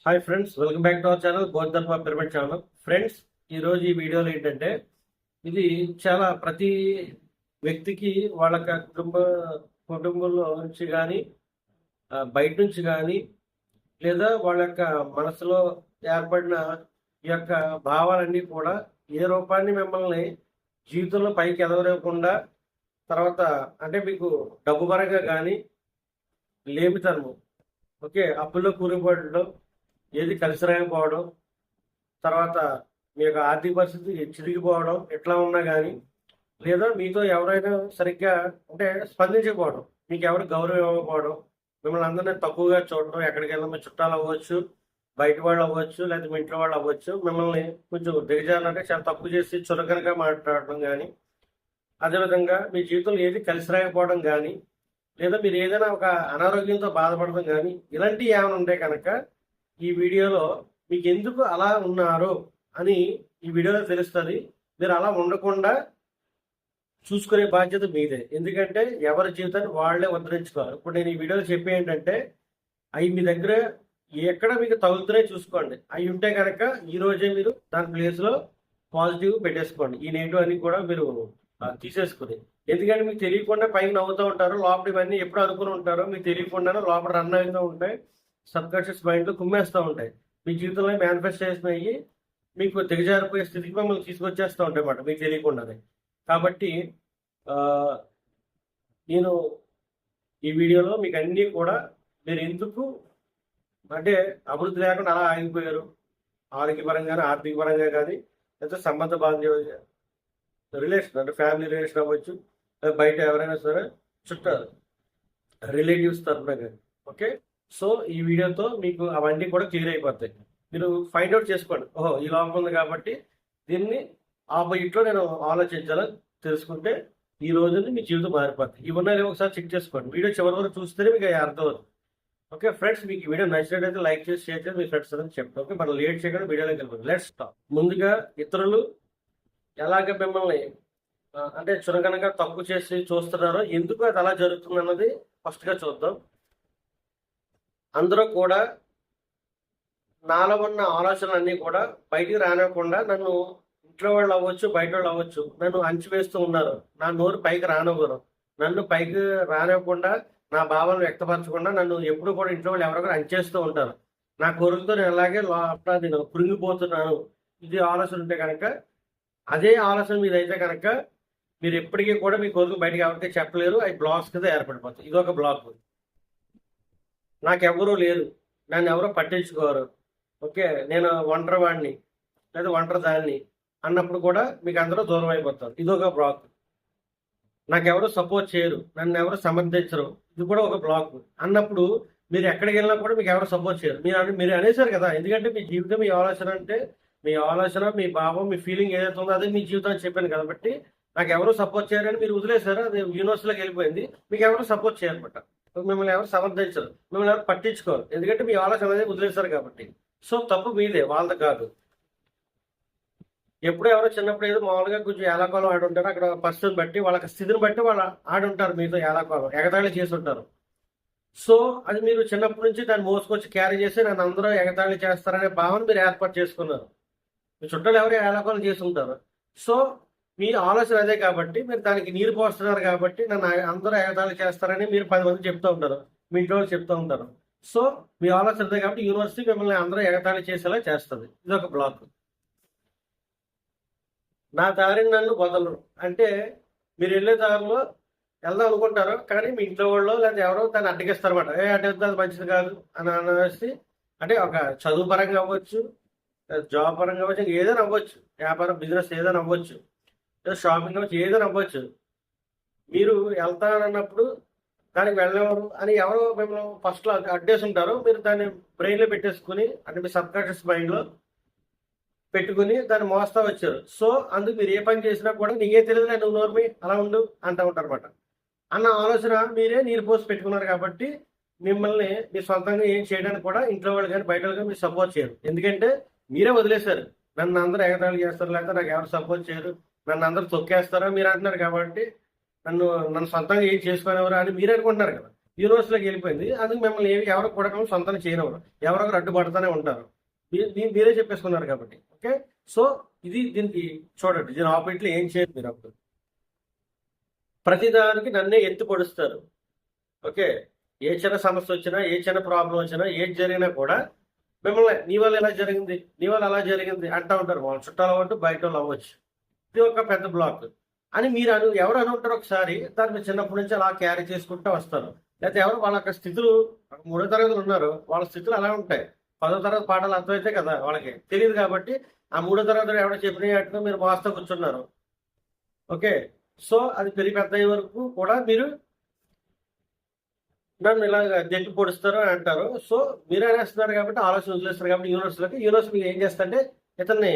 Hi friends, welcome back to our channel గోల్దర్ప pyramid channel. Friends, ఈరోజు ఈ వీడియోలో ఏంటంటే ఇది చాలా ప్రతి వ్యక్తికి వాళ్ళ కుటుంబంలో నుంచి కానీ బయట నుంచి కానీ లేదా వాళ్ళ యొక్క మనసులో ఏర్పడిన ఈ యొక్క భావాలన్నీ కూడా ఏ రూపాన్ని మిమ్మల్ని జీవితంలో పైకి ఎదగలేకుండా తర్వాత అంటే మీకు డబ్బు పరంగా కానీ లేమితనము, ఓకే, అప్పుల్లో కూలిపోవడం, ఏది కలిసి రాకపోవడం, తర్వాత మీ యొక్క ఆర్థిక పరిస్థితి చిరిగిపోవడం ఎట్లా ఉన్నా కానీ, లేదా మీతో ఎవరైనా సరిగ్గా అంటే స్పందించకపోవడం, మీకు ఎవరు గౌరవం ఇవ్వకపోవడం, మిమ్మల్ని అందరినీ తక్కువగా చూడడం, ఎక్కడికి వెళ్ళినా మీ చుట్టాలు అవ్వచ్చు, బయట వాళ్ళు అవ్వచ్చు, లేదా మీ ఇంట్లో వాళ్ళు అవ్వచ్చు, మిమ్మల్ని కొంచెం దిగజాలంటే చాలా తక్కువ చేసి చులకనగా మాట్లాడడం కానీ, అదేవిధంగా మీ జీవితంలో ఏది కలిసి రాకపోవడం కానీ, లేదా మీరు ఏదైనా ఒక అనారోగ్యంతో బాధపడడం కానీ, ఇలాంటివి ఏమైనా ఉంటే కనుక ఈ వీడియోలో మీకు ఎందుకు అలా ఉన్నారు అని ఈ వీడియోలో తెలుస్తుంది. మీరు అలా ఉండకుండా చూసుకునే బాధ్యత మీదే. ఎందుకంటే ఎవరి జీవితాన్ని వాళ్ళే ఉద్ధరించుకోవాలి. ఇప్పుడు నేను ఈ వీడియోలో చెప్పే ఏంటంటే, అవి మీ దగ్గర ఎక్కడ మీకు తగులుతున్నాయి చూసుకోండి. అవి ఉంటే కనుక ఈ రోజే మీరు దాని ప్లేస్లో పాజిటివ్ పెట్టేసుకోండి. ఈ నెగిటివ్ అని కూడా మీరు తీసేసుకుని, ఎందుకంటే మీకు తెలియకుండా పైన నవ్వుతూ ఉంటారు, లోపల ఇవన్నీ ఎప్పుడు అనుకుని ఉంటారో మీకు తెలియకుండానే లోపల రన్ అవుతూ ఉంటాయి, సబ్కాన్షియస్ మైండ్లో కుమ్మేస్తూ ఉంటాయి. మీ జీవితంలో మేనిఫెస్టేషన్ అయ్యి మీకు దిగజారిపోయే స్థితికి మిమ్మల్ని తీసుకొచ్చేస్తూ ఉంటాయి అన్నమాట మీకు తెలియకుండానే. కాబట్టి నేను ఈ వీడియోలో మీకు అన్నీ కూడా మీరు ఎందుకు అంటే అభివృద్ధి లేకుండా అలా ఆగిపోయారు, ఆరోగ్యపరంగా కానీ ఆర్థిక పరంగా కానీ, లేదా సంబంధ బాంధవ్య రిలేషన్ అంటే ఫ్యామిలీ రిలేషన్ అవ్వచ్చు, బయట ఎవరైనా సరే చుట్టాలు రిలేటివ్స్ తరఫున కానీ, ఓకే. సో ఈ వీడియోతో మీకు అవన్నీ కూడా క్లియర్ అయిపోతాయి. మీరు ఫైండ్ అవుట్ చేసుకోండి, ఓహో ఈ లోపం ఉంది కాబట్టి దీన్ని ఆపోజిట్లో నేను ఆలోచించాలని తెలుసుకుంటే ఈ రోజుని మీ జీవితం మారిపోతుంది. ఇవన్నీ ఒకసారి చెక్ చేసుకోండి. వీడియో చివరి వరకు చూస్తేనే మీకు అర్థమవుతుంది. ఓకే ఫ్రెండ్స్, మీకు వీడియో నచ్చినట్లయితే లైక్ చేసి షేర్ చేసి మీ ఫ్రెండ్స్ అని చెప్తాను. ఓకే, మనం లేట్ చేయకుండా వీడియోలోకి వెళ్ళిపోతుంది. Let's start. ముందుగా ఇతరులు ఎలాగ మిమ్మల్ని అంటే చురగనగా తప్పు చేసి చూస్తున్నారో, ఎందుకు అది అలా జరుగుతుంది అన్నది ఫస్ట్గా చూద్దాం. అందరూ కూడా నాలో ఉన్న ఆలోచనలన్నీ కూడా బయటికి రానివ్వకుండా నన్ను ఇంట్లో వాళ్ళు అవ్వచ్చు, బయట వాళ్ళు అవ్వచ్చు, నన్ను అణచివేస్తూ ఉన్నారు. నా నోరు పైకి రానివ్వరు, నన్ను పైకి రానివ్వకుండా, నా భావాలను వ్యక్తపరచకుండా నన్ను ఎప్పుడు కూడా ఇంట్లో వాళ్ళు ఎవరొకరు అణచేస్తూ ఉంటారు. నా కోరికతో నేను అలాగే లోపల నేను కృంగిపోతున్నాను. ఇది ఆలోచన ఉంటే కనుక, అదే ఆలోచన మీద అయితే కనుక మీరు ఎప్పటికీ కూడా మీ కోరిక బయటకు ఎవరికీ చెప్పలేరు. అవి బ్లాక్స్ కింద ఏర్పడిపోతాయి. ఇది ఒక బ్లాక్. నాకెవరూ లేరు, నన్ను ఎవరో పట్టించుకోరు, ఓకే, నేను ఒంటరి వాడిని లేదా ఒంటరి దాన్ని అన్నప్పుడు కూడా మీకు అందరూ దూరం అయిపోతారు. ఇది ఒక బ్లాక్. నాకెవరు సపోర్ట్ చేయరు, నన్ను ఎవరు సమర్థించరు, ఇది కూడా ఒక బ్లాక్ అన్నప్పుడు మీరు ఎక్కడికి వెళ్ళినా కూడా మీకు ఎవరు సపోర్ట్ చేయరు. మీరు అనేసారు కదా, ఎందుకంటే మీ జీవితం మీ ఆలోచన అంటే మీ ఆలోచన, మీ భావం, మీ ఫీలింగ్ ఏదైతే ఉందో అదే మీ జీవితాన్ని చెప్పాను కాబట్టి నాకు ఎవరు సపోర్ట్ చేయరని మీరు వదిలేశారు. అది యూనివర్స్లోకి వెళ్ళిపోయింది. మీకు ఎవరు సపోర్ట్ చేయరనమాట, మిమ్మల్ని ఎవరు సమర్థించరు, మిమ్మల్ని ఎవరు పట్టించుకోరు, ఎందుకంటే మీ ఆలోచన అనేది వదిలేశారు కాబట్టి. సో తప్పు మీదే, వాళ్ళది కాదు. ఎప్పుడు ఎవరో చిన్నప్పుడు ఏదో మామూలుగా కొంచెం ఏలాకోలం ఆడుంటారు, అక్కడ పరిస్థితిని బట్టి వాళ్ళకి స్థితిని బట్టి వాళ్ళు ఆడుంటారు, మీతో ఏలాకోలం ఎగతాళి చేసి ఉంటారు. సో అది మీరు చిన్నప్పటి నుంచి దాన్ని మోసుకొచ్చి క్యారీ చేసి నన్ను అందరూ ఎగతాళి చేస్తారనే భావన మీరు ఏర్పాటు చేసుకున్నారు. మీ చుట్టాలు ఎవరు ఏలాకోలం చేసి ఉంటారు. సో మీ ఆలోచన అదే కాబట్టి మీరు దానికి నీరు పోస్తున్నారు కాబట్టి నన్ను అందరూ ఎగతాళి చేస్తారని మీరు 10 మంది చెప్తూ ఉంటారు, మీ ఇంట్లో వాళ్ళు చెప్తూ ఉంటారు. సో మీ ఆలోచన అదే కాబట్టి యూనివర్సిటీ మిమ్మల్ని అందరూ ఎగతాళి చేసేలా చేస్తుంది. ఇది ఒక బ్లాక్. నా దారిని నన్ను వదలరు అంటే మీరు వెళ్ళే దారిలో వెళ్దాం అనుకుంటారు, కానీ మీ ఇంట్లో వాళ్ళు లేదా ఎవరో దాన్ని అడ్డగిస్తారన్నమాట. అడ్డగిస్తే అది మంచిది కాదు అని అనేసి, అంటే ఒక చదువు పరంగా అవ్వచ్చు, జాబ్ పరంగా అవ్వచ్చు, ఏదైనా అవ్వచ్చు, వ్యాపారం బిజినెస్ ఏదైనా అవ్వచ్చు, లేదా షాపింగ్ అవ్వచ్చు, ఏదైనా అవ్వచ్చు. మీరు వెళ్తానన్నప్పుడు దానికి వెళ్ళేవారు అని ఎవరో మిమ్మల్ని ఫస్ట్లో అడ్డేసి ఉంటారు. మీరు దాన్ని బ్రెయిన్లో పెట్టేసుకుని అంటే మీ సబ్కాన్షియస్ మైండ్లో పెట్టుకుని దాన్ని మోస్తా వచ్చారు. సో అందుకు మీరు ఏ పని చేసినా కూడా నీకే తెలియదు, నువ్వు నోర్మి అలా ఉండు అంటూ ఉంటారు అనమాట. అన్న ఆలోచన మీరే నీరు పోసి పెట్టుకున్నారు కాబట్టి మిమ్మల్ని మీ సొంతంగా ఏం చేయడానికి కూడా ఇంట్లో వాళ్ళు కానీ బయట వాళ్ళు కానీ మీరు సపోర్ట్ చేయరు. ఎందుకంటే మీరే వదిలేశారు, నన్ను అందరూ ఎగతాళి చేస్తారు, లేకపోతే నాకు ఎవరు సపోర్ట్ చేయరు, నన్ను అందరూ తొక్కేస్తారో మీరు అంటున్నారు కాబట్టి నన్ను సొంతంగా ఏం చేసుకునేవారు అని మీరు అనుకుంటున్నారు కదా. యూనివర్స్లోకి వెళ్ళిపోయింది. అందుకు మిమ్మల్ని ఎవరు కూడా సొంతం చేయనివ్వరు, ఎవరొకరు అడ్డుపడుతూనే ఉంటారు. మీరే చెప్పేసుకున్నారు కాబట్టి. ఓకే, సో ఇది దీనికి చూడండి, దీని ఆపోజిట్లో ఏం చేయరు మీరు. అప్పుడు ప్రతిదానికి నన్నే ఎత్తి పొడుస్తారు. ఓకే, ఏ చిన్న సమస్య వచ్చినా, ఏ చిన్న ప్రాబ్లం వచ్చినా, ఏది జరిగినా కూడా మిమ్మల్ని నీ వల్ల ఎలా జరిగింది, నీ వల్ల అలా జరిగింది అంటూ ఉంటారు. వాళ్ళు చుట్టాలు అవ్వచ్చు, బయట వాళ్ళు అవ్వచ్చు. ఇది ఒక పెద్ద బ్లాక్ అని మీరు ఎవరు అని ఉంటారు. ఒకసారి దాన్ని చిన్నప్పటి నుంచి అలా క్యారీ చేసుకుంటూ వస్తారు. లేకపోతే ఎవరు వాళ్ళ యొక్క స్థితులు, 3వ తరగతులు ఉన్నారు, వాళ్ళ స్థితులు అలా ఉంటాయి. 10వ తరగతి పాఠాలు అర్థమైతే కదా, వాళ్ళకి తెలియదు కాబట్టి ఆ 3వ తరగతిలో ఎవడో చెప్పినట్టుగా మీరు వాస్తవ కూర్చున్నారు. ఓకే, సో అది పెరిగి పెద్ద అయ్యే వరకు కూడా మీరు నన్ను ఇలా దెప్పి పొడుస్తారు అని అంటారు. సో మీరు అనేస్తున్నారు కాబట్టి, ఆలోచన వదిలేస్తారు కాబట్టి యూనివర్సిటీ ఏం చేస్తుంటే ఇతన్ని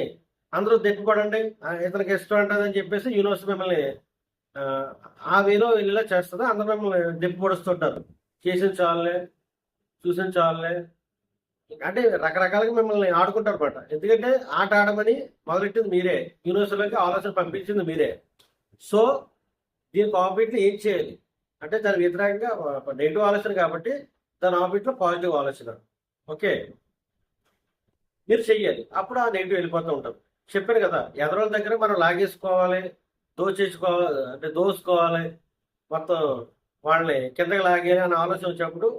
అందరూ దెప్పి పడండి, ఇతనికి ఇష్టం అంటుందని చెప్పేసి యూనివర్సిటీ మిమ్మల్ని ఆ వేలో వెళ్ళేలా చేస్తుంది. అందరూ మిమ్మల్ని దెప్పి పొడుస్తుంటారు. చేసిన చాలులే, చూసిన చాలులే అంటే రకరకాలుగా మిమ్మల్ని ఆడుకుంటారు అనమాట. ఎందుకంటే ఆట ఆడమని మొదలెట్టింది మీరే, యూనివర్సిటీలోకి ఆలోచన పంపించింది మీరే. సో దీనికి ఆపోజిట్లో ఏం చేయాలి అంటే దాని వ్యతిరేకంగా నెగిటివ్ ఆలోచన కాబట్టి దాని ఆపోజిట్లో పాజిటివ్ ఆలోచన. ఓకే, మీరు చెయ్యాలి. అప్పుడు ఆ నెగిటివ్ వెళ్ళిపోతూ ఉంటాం. చెప్పాను కదా, ఎదరోళ్ళ దగ్గర మనం లాగేసుకోవాలి, దోచేసుకోవాలి, అంటే దోసుకోవాలి, మొత్తం వాళ్ళని కిందకి లాగేయాలి అనే ఆలోచన వచ్చినప్పుడు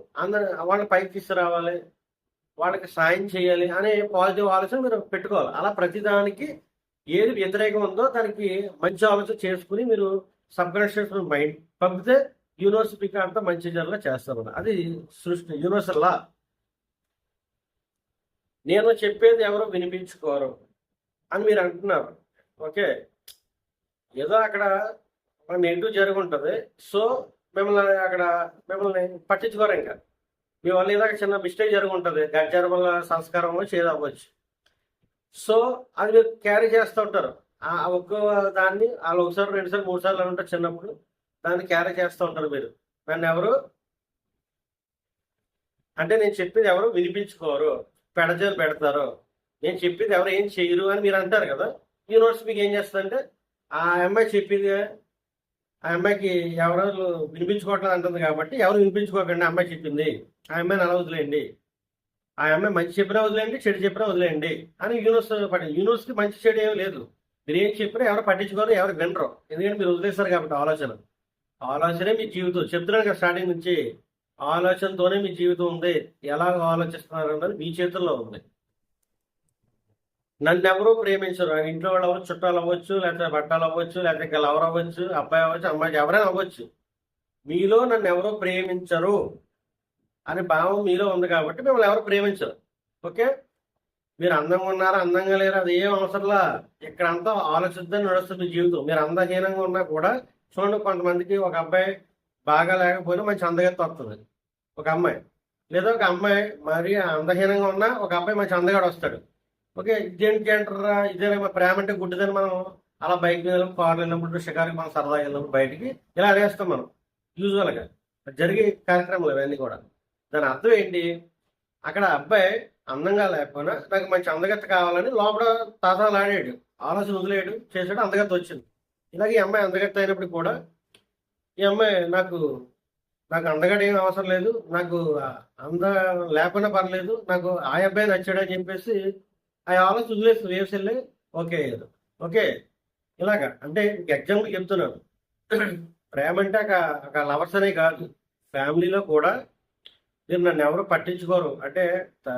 వాళ్ళని పైకి తీసుకురావాలి, వాళ్ళకి సాయం చేయాలి అనే పాజిటివ్ ఆలోచన మీరు పెట్టుకోవాలి. అలా ప్రతిదానికి ఏది వ్యతిరేకం ఉందో దానికి మంచి ఆలోచన చేసుకుని మీరు సబ్కాన్షియస్ మైండ్ పంపితే యూనివర్సిటీకి అంతా మంచి జరగలా చేస్తారు. అది సృష్టి, యూనివర్సల్ లా. నేను చెప్పేది ఎవరు వినిపించుకోరు అని మీరు అంటున్నారు. ఓకే, ఏదో అక్కడ నెగిటివ్ జరిగి ఉంటుంది. సో మిమ్మల్ని పట్టించుకోరు. ఇంకా మీ వల్ల ఏదో చిన్న మిస్టేక్ జరిగి ఉంటుంది, గడ్జారు వల్ల సంస్కారం చేయదవ్వచ్చు. సో అది మీరు క్యారీ చేస్తూ ఉంటారు. ఒక్క దాన్ని వాళ్ళు ఒకసారి, 2 సార్లు, 3 సార్లు ఉంటారు చిన్నప్పుడు, దాన్ని క్యారీ చేస్తూ ఉంటారు. మీరు నన్ను ఎవరు అంటే నేను చెప్పేది ఎవరు వినిపించుకోరు, పెడజలు పెడతారు, నేను చెప్పేది ఎవరు ఏం చేయరు అని మీరు అంటారు కదా. యూనివర్సిటీ మీకు ఏం చేస్తుందంటే ఆ అమ్మాయి చెప్పింది, ఆ అమ్మాయికి ఎవరు వినిపించుకోవట్లేదు అంటుంది కాబట్టి ఎవరు వినిపించుకోకండి, ఆ అమ్మాయి చెప్పింది, ఆ అమ్మాయిని అలా వదిలేయండి, ఆ అమ్మాయి మంచి చెప్పినా వదిలేయండి, చెడు చెప్పినా వదిలేయండి అని యూనివర్సిటీ మంచి చెడు ఏమీ లేదు. మీరు ఏం చెప్పినా ఎవరు పట్టించుకోరు, ఎవరు వినరు. ఎందుకంటే మీరు వదిలేస్తారు కాబట్టి. ఆలోచనే మీ జీవితం. చెప్తున్నాను కదా స్టార్టింగ్ నుంచి, ఆలోచనతోనే మీ జీవితం ఉంది. ఎలా ఆలోచిస్తున్నారు అన్నది మీ చేతుల్లో ఉంది. నన్ను ఎవరూ ప్రేమించరు. ఇంట్లో వాళ్ళు అవ్వచ్చు, చుట్టాలు అవ్వచ్చు, లేకపోతే బట్టాలు అవ్వచ్చు, లేకపోతే లవర్ అవ్వచ్చు, అబ్బాయి అవ్వచ్చు, అమ్మాయి, ఎవరైనా అవ్వచ్చు. మీలో నన్ను ఎవరో ప్రేమించరు అనే భావం మీలో ఉంది కాబట్టి మిమ్మల్ని ఎవరు ప్రేమించరు. ఓకే, మీరు అందంగా ఉన్నారా, అందంగా లేరా, అది ఏం అవసరంలా. ఇక్కడ అంతా ఆలోచిద్దని నడుస్తుంది జీవితం. మీరు అందహీనంగా ఉన్నా కూడా చూడండి, కొంతమందికి ఒక అబ్బాయి బాగా లేకపోయినా మంచి అందగత్తి వస్తుంది ఒక అమ్మాయి, లేదా ఒక అమ్మాయి మరి అందహీనంగా ఉన్నా ఒక అబ్బాయి మంచి అందగాడు వస్తాడు. ఓకే, ఇదేంటి అంటారా, ఇదేమో ప్రేమ అంటే గుడ్డిదని మనం అలా బైక్ వెళ్ళినప్పుడు, కార్లు వెళ్ళినప్పుడు, షికారుకి మనం సరదాగా వెళ్ళినప్పుడు బయటికి ఇలా అనేస్తాం మనం. యూజువల్గా జరిగే కార్యక్రమాలు ఇవన్నీ కూడా. దాని అర్థం ఏంటి, అక్కడ అబ్బాయి అందంగా లేకపోయినా నాకు మంచి అందగత్త కావాలని లోపల తాతాలు ఆడాడు, ఆలోచన వదిలేడు, చేసాడు, అందగత్త వచ్చింది. ఇలాగే ఈ అమ్మాయి అందగత్త అయినప్పుడు కూడా ఈ అమ్మాయి నాకు అందగాడు ఏం అవసరం లేదు, నాకు లేకపోయినా పర్లేదు, నాకు ఆ అబ్బాయి నచ్చాడు అని చెప్పేసి ఆ ఆలోచన వదిలేస్తుంది, వేవ్స్ వెళ్ళి ఓకే అయ్యారు. ఓకే, ఇలాగా అంటే ఎగ్జాంపుల్ చెప్తున్నాను. ప్రేమ అంటే ఒక లవర్స్ అనే కాదు, ఫ్యామిలీలో కూడా మీరు నన్ను ఎవరు పట్టించుకోరు. అంటే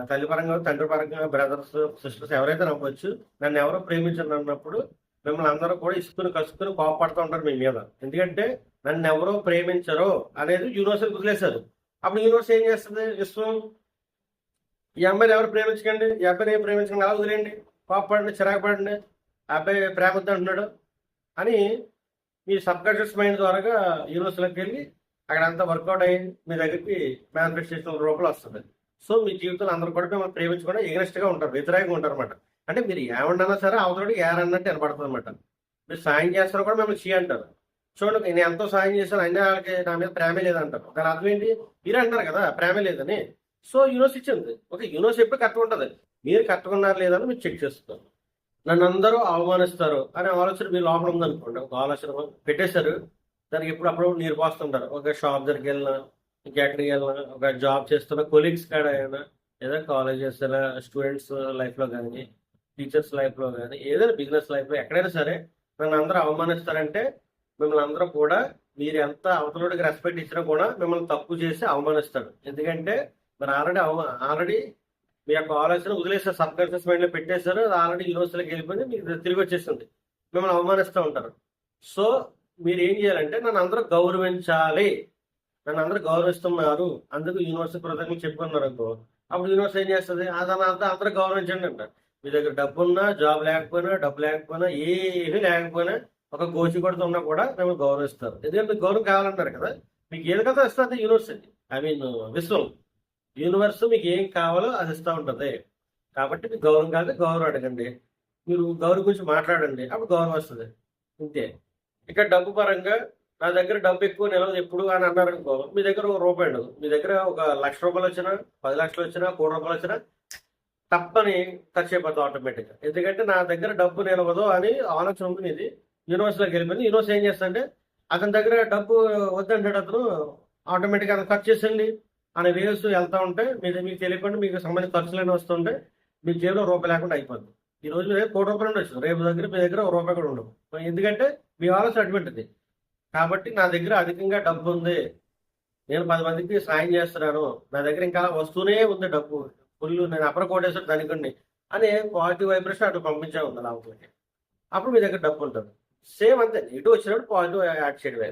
తల్లి పరంగా, తండ్రి పరంగా, బ్రదర్స్, సిస్టర్స్ ఎవరైతే నవ్వచ్చు, నన్ను ఎవరో ప్రేమించరు అన్నప్పుడు మిమ్మల్ని అందరూ కూడా ఇసుకుని కసుకుని కోపడుతూ ఉంటారు మీ మీద. ఎందుకంటే నన్ను ఎవరో ప్రేమించరు అనేది యూనివర్సిటీ వదిలేశారు. అప్పుడు యూనివర్సిటీ ఏం చేస్తుంది, విశ్వం ఈ అమ్మాయిని ఎవరు ప్రేమించకండి, ఈ అబ్బాయిని ఏం ప్రేమించకండి, అలా వదిలేయండి, కోపపడండి, చిరాకు పడండి, ఆ అబ్బాయి ప్రేమతో అంటున్నాడు అని మీ సబ్కాన్షియస్ మైండ్ ద్వారా యూనివర్సిటీలోకి వెళ్ళి అక్కడ అంతా వర్కౌట్ అయ్యి మీ దగ్గరికి మేనిఫెస్టేషన్ రూపంలో వస్తుంది. సో మీ జీవితంలో అందరూ కూడా మిమ్మల్ని ప్రేమించకుండా ఎగనెస్ట్గా ఉంటారు, వ్యతిరేకంగా ఉంటారు అనమాట. అంటే మీరు ఏమన్నా సరే అవతలకి ఏరన్నట్టు వినపడుతుంది అనమాట. మీరు సాయం చేస్తారో కూడా మిమ్మల్ని చీ అంటారు. చూడండి, నేను ఎంతో సాయం చేశాను, అన్ని వాళ్ళకి నా మీద ప్రేమే లేదంటారు. దాని అర్థం ఏంటి, మీరే అంటారు కదా ప్రేమే లేదని. సో యూనివర్సిటీ ఇచ్చింది. ఓకే, యూనివర్సిటీ ఎప్పుడు కరెక్ట్గా ఉంటుంది, మీరు కరెక్ట్గా ఉన్నారు లేదని మీరు చెక్ చేస్తారు. నన్ను అందరూ అవమానిస్తారు అనే ఆలోచన మీ లోపల ఉందనుకోండి, ఒక ఆలోచన పెట్టేశారు, దానికి ఎప్పుడు అప్పుడు నీరు పోస్తుంటారు. ఒక షాప్ దగ్గరికి వెళ్ళినా, ఇంకెక్కడికి వెళ్ళినా ఒక జాబ్ చేస్తున్న కొలీగ్స్ కాడ అయినా లేదా కాలేజెస్ స్టూడెంట్స్ లైఫ్లో కానీ టీచర్స్ లైఫ్లో కానీ ఏదైనా బిజినెస్ లైఫ్లో ఎక్కడైనా సరే నన్ను అందరూ అవమానిస్తారంటే మిమ్మల్ని అందరూ కూడా మీరు ఎంత అవతలకి రెస్పెక్ట్ ఇచ్చినా కూడా మిమ్మల్ని తక్కువ చేసి అవమానిస్తాడు. ఎందుకంటే మరి ఆల్రెడీ మీ యొక్క ఆలోచన వదిలేసారు, సబ్కాన్షియస్ మైండ్లో పెట్టేశారు. అది ఆల్రెడీ యూనివర్సిటీలోకి వెళ్ళిపోయి మీకు తిరిగి వచ్చేస్తుంది. మిమ్మల్ని అవమానిస్తూ ఉంటారు. సో మీరు ఏం చేయాలంటే నన్ను అందరూ గౌరవించాలి, నన్ను అందరూ గౌరవిస్తున్నారు, అందుకు యూనివర్సిటీ కృతజ్ఞతలు చెప్పుకున్నారు అనుకో. అప్పుడు యూనివర్సిటీ ఏం చేస్తుంది, అదంతా అందరూ గౌరవించండి అంట. మీ దగ్గర డబ్బు ఉన్నా, జాబ్ లేకపోయినా, డబ్బు లేకపోయినా, ఏమీ లేకపోయినా, ఒక కోచింగ్ కొడుతున్నా కూడా మిమ్మల్ని గౌరవిస్తారు. ఎందుకంటే మీకు గౌరవం కావాలంటారు కదా. మీకు ఏది కదా ఇస్తుంది university, I mean Vishwam, universe మీకు ఏం కావాలో అది ఇస్తూ ఉంటుంది. కాబట్టి మీకు గౌరవం కాదు, గౌరవం అడగండి. మీరు గౌరవం గురించి మాట్లాడండి, అప్పుడు గౌరవం వస్తుంది. అంతే. ఇక డబ్బు పరంగా నా దగ్గర డబ్బు ఎక్కువ నిలవదు ఎప్పుడు అని అన్నారు అనుకో, మీ దగ్గర ఒక రూపాయి ఉండదు. మీ దగ్గర ఒక ₹1,00,000 వచ్చినా, 10 లక్షలు వచ్చినా, ₹1,00,00,000 వచ్చినా తప్పని ఖర్చు అయిపోతుంది ఆటోమేటిక్గా. ఎందుకంటే నా దగ్గర డబ్బు నిలవదు అని ఆలోచన ఉంటుంది. ఇది యూనివర్సిటీలోకి వెళ్ళిపోయింది. యూనివర్సిటీ ఏం చేస్తుంటే అతని దగ్గర డబ్బు వద్దంటాడు, అతను ఆటోమేటిక్గా అతను ఖర్చు చేసండి అనే వేవ్స్ వెళ్తూ ఉంటే మీకు తెలియకుండా మీకు సంబంధించిన ఖర్చులైనా వస్తుంటే మీ జేబులో రూపాయి లేకుండా అయిపోద్ది. ఈ రోజు మీద ₹1,00,00,000 ఉండొచ్చు, రేపు దగ్గర మీ దగ్గర ₹1 కూడా ఉండవు. ఎందుకంటే మీ ఆలోచన అటువంటిది. కాబట్టి నా దగ్గర అధికంగా డబ్బు ఉంది, నేను 10 మందికి సాయం చేస్తున్నాను, నా దగ్గర ఇంకా వస్తూనే ఉంది డబ్బు ఫుల్, నేను అప్పర కోటేశ్వర ధనికుడిని అనే పాజిటివ్ వైబ్రేషన్ అటు పంపించే ఉంది లాభంలోకి. అప్పుడు మీ దగ్గర డబ్బు ఉంటుంది. సేమ్ అంతే, ఇటు వచ్చినప్పుడు పాజిటివ్ యాడ్ చేయడమే.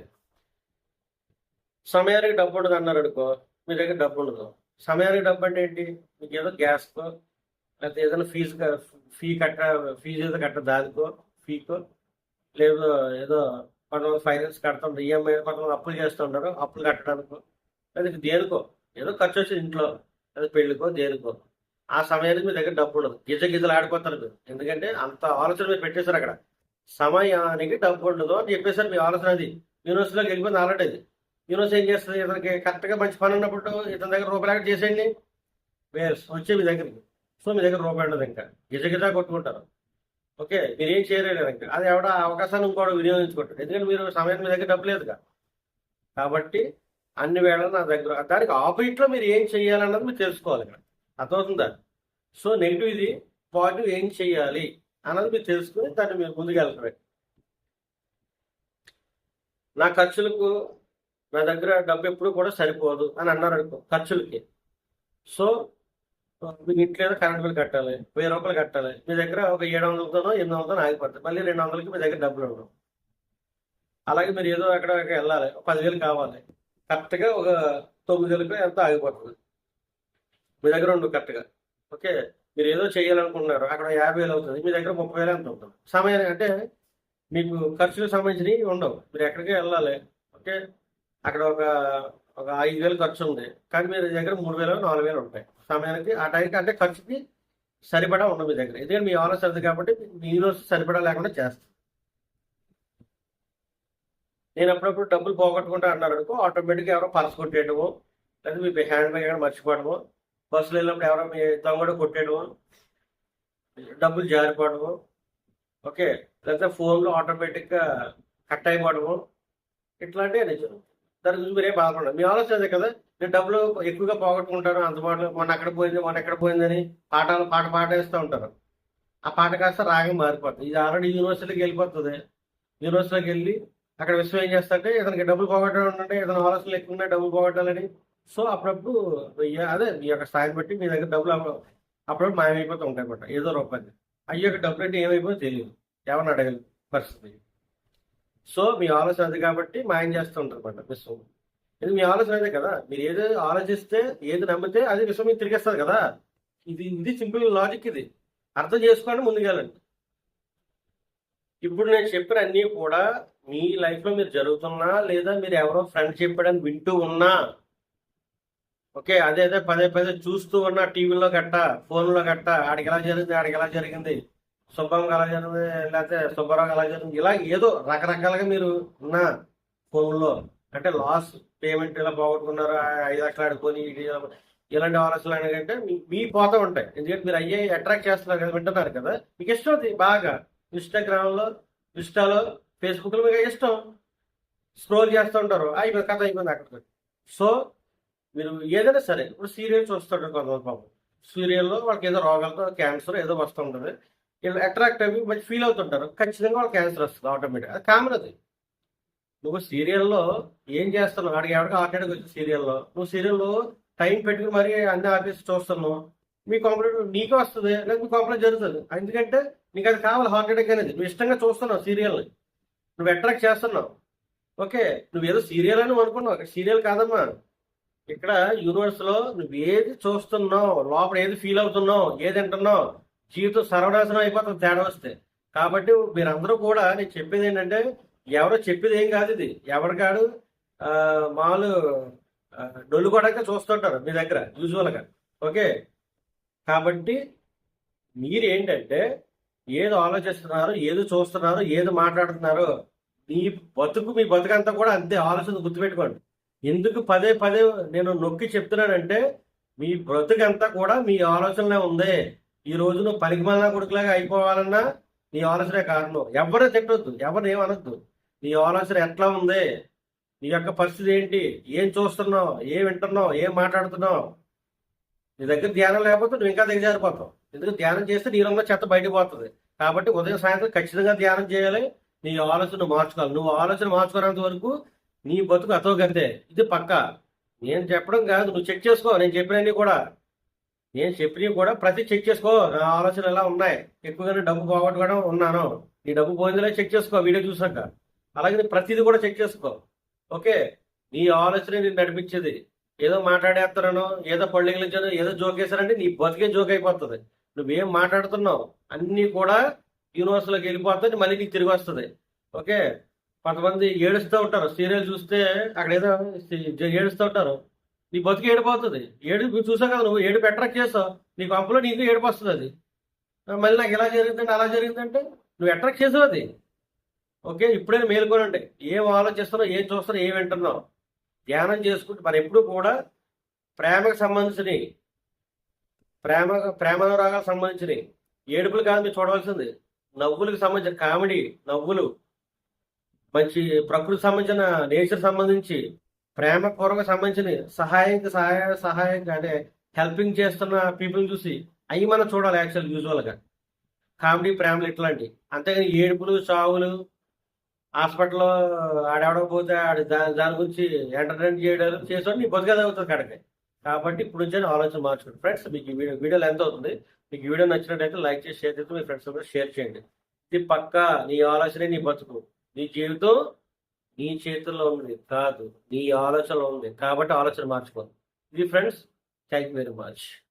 సమయానికి డబ్బు ఉండదు అన్నారు అనుకో, మీ దగ్గర డబ్బు ఉండదు. సమయానికి డబ్బు అంటే ఏంటి, మీకు ఏదో గ్యాస్కో లేకపోతే ఏదైనా ఫీజు ఏదో కట్ట దానికో ఫీకో, లేదు ఏదో కొంతమంది ఫైనాన్స్ కడుతుంటారు, ఈఎంఐ, కొంతమంది అప్పులు చేస్తుంటారు, అప్పులు కట్టడానికో లేదా దేనికో ఏదో ఖర్చు వచ్చేది ఇంట్లో, లేదా పెళ్ళికో దేనికో. ఆ సమయానికి మీ దగ్గర డబ్బు ఉండదు, గిజలు ఆడిపోతారు మీరు. ఎందుకంటే అంత ఆలోచన మీరు పెట్టేశారు అక్కడ. సమయానికి డబ్బు ఉండదు అని చెప్పేసారు, మీ ఆలోచన అది. యూనివర్సిటీలోకి వెళ్ళిపోయింది ఆల్రెడీ అది. యూనివర్సిటీ ఏం చేస్తుంది, ఇతనికి కరెక్ట్గా మంచి పని ఉన్నప్పుడు ఇతని దగ్గర రూపాయలు చేసేయండి, వచ్చే మీ దగ్గరికి. సో మీ దగ్గర రూపాయి ఉండదు, ఇంకా గిజ కొట్టుకుంటారు. ఓకే, మీరు ఏం చేయలేరు ఇంకా. అది ఎవడ అవకాశాన్ని ఇంకోటి వినియోగించుకుంటారు. ఎందుకంటే మీరు సమయానికి మీ దగ్గర డబ్బు లేదుగా. కాబట్టి అన్ని వేళలు నా దగ్గర, దానికి ఆపోజిట్లో మీరు ఏం చేయాలన్నది మీరు తెలుసుకోవాలి ఇక్కడ. అర్థమవుతుందా? సో నెగిటివ్ ఇది, పాజిటివ్ ఏం చేయాలి అన్నది మీరు తెలుసుకుని దాన్ని మీరు ముందుకెళ్తారు. నా ఖర్చులకు నా దగ్గర డబ్బు ఎప్పుడు కూడా సరిపోదు అని అన్నారు అనుకో ఖర్చులకి. సో మీకు ఇంట్లో ఏదో కరెంట్ బిల్ కట్టాలి, ₹1000 కట్టాలి, మీ దగ్గర ఒక 700తోనో 800తోనో ఆగిపోతుంది. మళ్ళీ 200కి మీ దగ్గర డబ్బులు ఉండవు. అలాగే మీరు ఏదో అక్కడ వెళ్ళాలి, 10,000 కావాలి, కరెక్ట్గా ఒక 9,000 ఎంత ఆగిపోతుంది, మీ దగ్గర ఉండవు కరెక్ట్గా. ఓకే, మీరు ఏదో చేయాలనుకుంటున్నారు, అక్కడ 50,000 అవుతుంది, మీ దగ్గర 30,000 ఎంత అవుతుంది. సమయానికి అంటే మీకు ఖర్చులకు సంబంధించినవి ఉండవు. మీరు ఎక్కడికి వెళ్ళాలి, ఓకే, అక్కడ ఒక 5,000 ఖర్చు ఉంది, కానీ మీ దగ్గర 3,000 4,000 ఉంటాయి. సమయానికి ఆ టైంకి అంటే ఖర్చుకి సరిపడా ఉండవు మీ దగ్గర. ఎందుకంటే మీ ఆలోచన ఉంది కాబట్టి మీ యూనివర్సిటీ సరిపడా లేకుండా చేస్తుంది. నేను అప్పుడప్పుడు డబ్బులు పోగొట్టుకుంటా అన్నారు అనుకో, ఆటోమేటిక్గా ఎవరో పర్స్ కొట్టేయడము, లేదా మీ హ్యాండ్ బ్యాగ్ ఎక్కడ మర్చిపోవడము, బస్సులో వెళ్ళినప్పుడు ఎవరో మీ దొంగడు కొట్టేయడము, డబ్బులు జారిపోవడము, ఓకే, లేకపోతే ఫోన్లో ఆటోమేటిక్గా కట్ అయిపోవడము, ఇట్లాంటివి నిజం. దాని గురించి మీరేం బాధపడదు. మీ ఆలోచన అదే కదా, నేను డబ్బులు ఎక్కువగా పోగొట్టుకుంటాను, అందుబాటులో మొన్న ఎక్కడ పోయిందని పాట వేస్తూ ఉంటారు. ఆ పాట కాస్త రాగం మారిపోతుంది. ఇది ఆల్రెడీ యూనివర్సిటీకి వెళ్ళిపోతుంది. యూనివర్సిటీకి వెళ్ళి అక్కడ విషయం ఏం చేస్తారంటే ఇతనికి డబ్బులు పోగొట్టడం అంటే ఇతని ఆలోచనలు ఎక్కువ ఉన్నాయి డబ్బులు పోగొట్టాలని. సో అప్పుడప్పుడు అదే మీ యొక్క స్థాయిని బట్టి మీ దగ్గర డబ్బులు అప్పుడప్పుడు మాయమైపోతూ ఉంటాయి అన్నమాట. ఏదో రూపాయలు అయ్యి యొక్క డబ్బులు అంటే ఏమైపోతుందో తెలియదు, ఎవరిని అడగలి పరిస్థితి. సో మీ ఆలోచన అది కాబట్టి మాయం చేస్తూ ఉంటారు అన్నమాట విశ్వం. ఇది మీ ఆలోచన అదే కదా, మీరు ఏదో ఆలోచిస్తే ఏది నమ్మితే అది విశ్వం మీకు తిరిగేస్తుంది కదా. ఇది సింపుల్ లాజిక్. ఇది అర్థం చేసుకోండి, ముందుకెళ్ళండి. ఇప్పుడు నేను చెప్పిన అన్నీ కూడా మీ లైఫ్లో మీరు జరుగుతున్నా లేదా మీరు ఎవరో ఫ్రెండ్ చెప్పడానికి వింటూ ఉన్నా, ఓకే, అదే పదే పదే చూస్తూ ఉన్నా, టీవీలో గట్ట ఫోన్లో గట్ట ఆడికి ఎలా జరిగింది, శుభ్రంగా ఎలా జరిగింది, లేకపోతే శుభ్రంగా ఎలా జరిగింది, ఇలా ఏదో రకరకాలుగా మీరు ఉన్న ఫోన్లో అంటే లాస్ పేమెంట్ ఇలా పోగొట్టుకున్నారు, 5 లక్షలు ఆడుకొని ఇలాంటి ఆలోచనలు అంటే మీ పోతూ ఉంటాయి. ఎందుకంటే మీరు అట్రాక్ట్ చేస్తున్నారు కదా, వింటున్నారు కదా, మీకు ఇష్టం అది బాగా. ఇన్స్టాలో ఫేస్బుక్లో మీకు ఇష్టం, స్క్రోల్ చేస్తూ ఉంటారు, అయిపోయింది కథ అయిపోయింది అక్కడ. సో మీరు ఏదైనా సరే ఇప్పుడు సీరియల్ చూస్తుంటారు కొంతమంది పాపం. సీరియల్‌లో వాళ్ళకి ఏదో రోగాలతో క్యాన్సర్ ఏదో వస్తుంటది. వీళ్ళు అట్రాక్ట్ అయ్యి మంచి ఫీల్ అవుతుంటారు. ఖచ్చితంగా వాళ్ళకి క్యాన్సర్ వస్తది ఆటోమేటిక్‌గా. అది కామన్ అది. నువ్వు సీరియల్‌లో ఏం చేస్తున్నావు? ఆడికి ఎవడికి హార్ట్ అటాక్ వచ్చింది సీరియల్‌లో. నువ్వు సీరియల్‌లో టైం పెట్టుకొని మరీ అన్ని ఆపేసి చూస్తున్నావు. మీ కొంపలో నీకే వస్తది. లేదా మీ కొంపలో జరుగుతది. ఎందుకంటే నీకు అది కావాలి హార్ట్ అటాక్ అనేది. నువ్వు ఇష్టంగా చూస్తున్నావు సీరియల్‌ని. నువ్వు అట్రాక్ట్ చేస్తున్నావు. ఓకే. నువ్వేదో సీరియల్ అని అనుకున్నావు. అక్కడ సీరియల్ కాదమ్మా. ఇక్కడ యూనివర్స్‌లో నువ్వేది చూస్తున్నావు, లోపల ఏది ఫీల్ అవుతున్నావు, ఏది వింటున్నావు, జీవితం సర్వనాశనం అయిపోతుంది తేడా వస్తే. కాబట్టి మీరందరూ కూడా నేను చెప్పేదేంటంటే, ఎవరో చెప్పేది ఏం కాదు ఇది. ఎవరికాడు మాములు డొల్లు కొట్టక చూస్తుంటారు మీ దగ్గర యూజువల్‌గా. ఓకే. కాబట్టి మీరేంటంటే, ఏది ఆలోచిస్తున్నారో, ఏది చూస్తున్నారో, ఏది మాట్లాడుతున్నారో, మీ బతుకంతా కూడా అంతే ఆలోచన గుర్తుపెట్టుకోండి. ఎందుకు పదే పదే నేను నొక్కి చెప్తున్నానంటే మీ బ్రతుకంతా కూడా మీ ఆలోచనలే ఉంది. ఈ రోజు నువ్వు పనికిమాలిన కొడుకులాగా అయిపోవాలన్నా నీ ఆలోచనే కారణం. ఎవరు తిట్టొద్దు, ఎవరు ఏమనొద్దు. నీ ఆలోచన ఎట్లా ఉంది, నీ యొక్క పరిస్థితి ఏంటి, ఏం చూస్తున్నావు, ఏం వింటున్నావు, ఏం మాట్లాడుతున్నావు. నీ దగ్గర ధ్యానం లేకపోతే నువ్వు ఇంకా దిగజారిపోతావు. ఎందుకు ధ్యానం చేస్తే నీలో ఉన్న చెత్త బయటకు పోతుంది. కాబట్టి ఉదయం సాయంత్రం ఖచ్చితంగా ధ్యానం చేయాలి. నీ ఆలోచన మార్చుకోవాలి. నువ్వు ఆలోచన మార్చుకునేంత వరకు నీ బతుకు అతోగతే. ఇది పక్కా. నేను చెప్పడం కాదు, నువ్వు చెక్ చేసుకో. నేను చెప్పినవి కూడా ప్రతి చెక్ చేసుకో. నా ఆలోచనలు ఎలా ఉన్నాయి, ఎక్కువగానే డబ్బు పోగొట్టుకోవడం ఉన్నాను, నీ డబ్బు పోయిందిలే చెక్ చేసుకో వీడియో చూసాక. అలాగే నీ ప్రతిదీ కూడా చెక్ చేసుకో. ఓకే. నీ ఆలోచన నేను నడిపించేది. ఏదో మాట్లాడేస్తున్నాను, ఏదో పళ్ళెగిలించాను, ఏదో జోకేశానంటే నీ బతికే జోక్ అయిపోతుంది. నువ్వేం మాట్లాడుతున్నావు అన్నీ కూడా యూనివర్స్లోకి వెళ్ళిపోతుంది, మళ్ళీ నీకు తిరిగి వస్తుంది. ఓకే. కొంతమంది ఏడుస్తూ ఉంటారు సీరియల్ చూస్తే, అక్కడ ఏదో ఏడుస్తూ ఉంటారు. నీ బతుకు ఏడిపోతుంది. ఏడుపు చూసావు కదా, నువ్వు ఏడుపు అట్రాక్ట్ చేస్తావు, నీ కంపలో నీకు ఏడుపు వస్తుంది. అది మళ్ళీ నాకు ఇలా జరిగిందంటే అలా జరిగిందంటే నువ్వు అట్రాక్ట్ చేసావు అది. ఓకే. ఇప్పుడైనా మేలుకోనండి. ఏం ఆలోచిస్తున్నావు, ఏం చూస్తున్నావు, ఏం వింటున్నావు, ధ్యానం చేసుకుంటే మరి ఎప్పుడు కూడా ప్రేమకు సంబంధించినవి, ప్రేమానురాగాలకు సంబంధించినవి, ఏడుపులు కాదు మీరు చూడవలసింది. నవ్వులకు సంబంధించిన కామెడీ, నవ్వులు, మంచి ప్రకృతి సంబంధించిన నేచర్ సంబంధించి, ప్రేమపూర్వక సంబంధించిన సహాయం అంటే హెల్పింగ్ చేస్తున్న పీపుల్ చూసి అవి మనం చూడాలి యాక్చువల్ యూజువల్గా. కామెడీ, ప్రేమలు ఇట్లాంటివి. అంతేగాని ఏడుపులు, చావులు, హాస్పిటల్లో ఆడవడకపోతే దాని గురించి ఎంటర్టైన్ చేయడం చేసాడు నీ బతుకది అవుతుంది కడకే. కాబట్టి ఇప్పుడు నుంచే ఆలోచన మార్చుకోండి ఫ్రెండ్స్. మీకు ఈ వీడియోలో ఎంత అవుతుంది, మీకు ఈ వీడియో నచ్చినట్టయితే లైక్ చేసి షేర్ చేసి మీ ఫ్రెండ్స్ కూడా షేర్ చేయండి. ఇది పక్కా నీ ఆలోచనే నీ బతుకు. నీ జీవితం నీ చేతుల్లో ఉంది కాదు, నీ ఆలోచనలో ఉంది. కాబట్టి ఆలోచన మార్చుకోండి. ఇది friends. Thank you very much.